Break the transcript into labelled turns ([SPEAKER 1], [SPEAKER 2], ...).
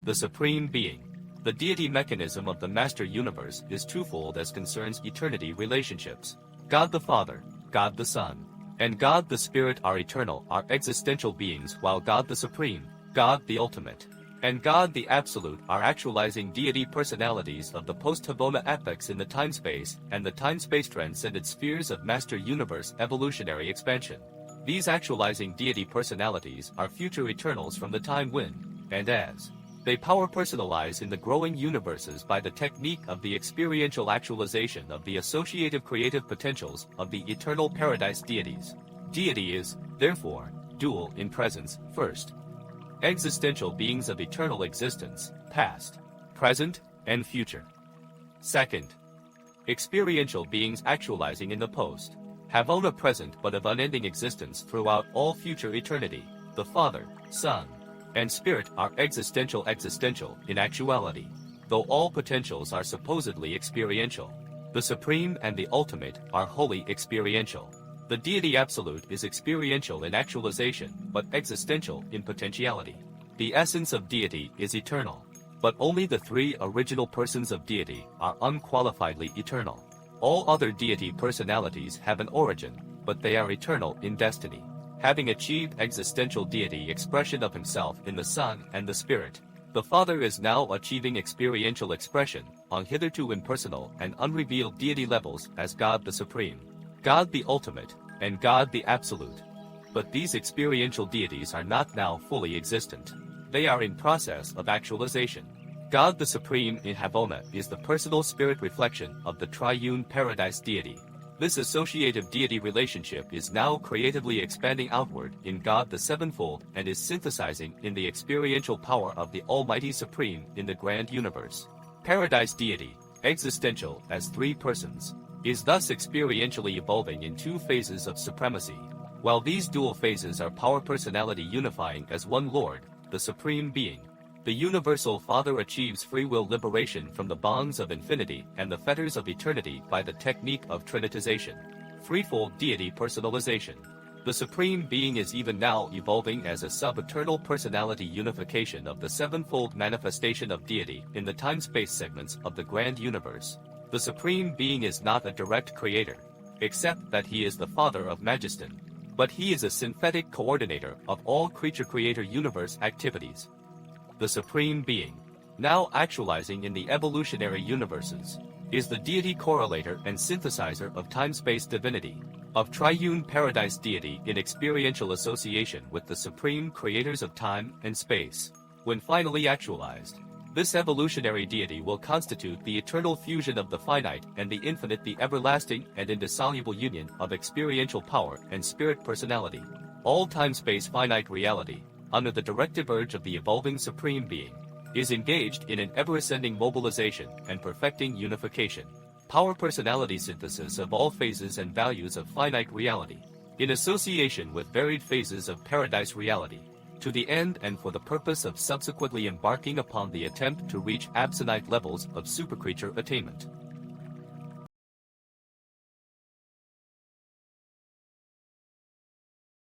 [SPEAKER 1] the Supreme Being. The deity mechanism of the Master Universe is twofold as concerns eternity relationships. God the Father, God the Son, and God the Spirit are eternal, are existential beings, while God the Supreme, God the Ultimate, and God the Absolute are actualizing deity personalities of the post-Havona epochs in the time-space and the time-space transcended spheres of Master Universe evolutionary expansion. These actualizing deity personalities are future eternals from the time when, and as, they power personalize in the growing universes by the technique of the experiential actualization of the associative creative potentials of the eternal paradise deities. Deity is, therefore, dual in presence, first. Existential beings of eternal existence, past, present, and future. Second. Experiential beings actualizing in the post. Havona present but of unending existence throughout all future eternity. The Father, Son, and Spirit are existential in actuality, though all potentials are supposedly experiential. The Supreme and the Ultimate are wholly experiential. The Deity Absolute is experiential in actualization, but existential in potentiality. The essence of Deity is eternal, but only the three original persons of Deity are unqualifiedly eternal. All other Deity personalities have an origin, but they are eternal in destiny. Having achieved existential deity expression of himself in the Son and the Spirit, the Father is now achieving experiential expression on hitherto impersonal and unrevealed deity levels as God the Supreme, God the Ultimate, and God the Absolute. But these experiential deities are not now fully existent. They are in process of actualization. God the Supreme in Havona is the personal spirit reflection of the triune paradise deity. This associative deity relationship is now creatively expanding outward in God the Sevenfold and is synthesizing in the experiential power of the Almighty Supreme in the grand universe. Paradise deity, existential as three persons, is thus experientially evolving in two phases of supremacy. While these dual phases are power personality unifying as one Lord, the Supreme Being, the Universal Father achieves free will liberation from the bonds of infinity and the fetters of eternity by the technique of trinitization, threefold deity personalization. The Supreme Being is even now evolving as a sub-eternal personality unification of the sevenfold manifestation of deity in the time-space segments of the grand universe. The Supreme Being is not a direct creator, except that he is the Father of Majesty, but he is a synthetic coordinator of all creature-creator universe activities. The Supreme Being, now actualizing in the evolutionary universes, is the deity correlator and synthesizer of time-space divinity, of triune paradise deity in experiential association with the supreme creators of time and space. When finally actualized, this evolutionary deity will constitute the eternal fusion of the finite and the infinite, the everlasting and indissoluble union of experiential power and spirit personality. All time-space finite reality, under the directive urge of the evolving Supreme Being, is engaged in an ever-ascending mobilization and perfecting unification. Power personality synthesis of all phases and values of finite reality, in association with varied phases of paradise reality, to the end and for the purpose of subsequently embarking upon the attempt to reach absolute levels of supercreature attainment.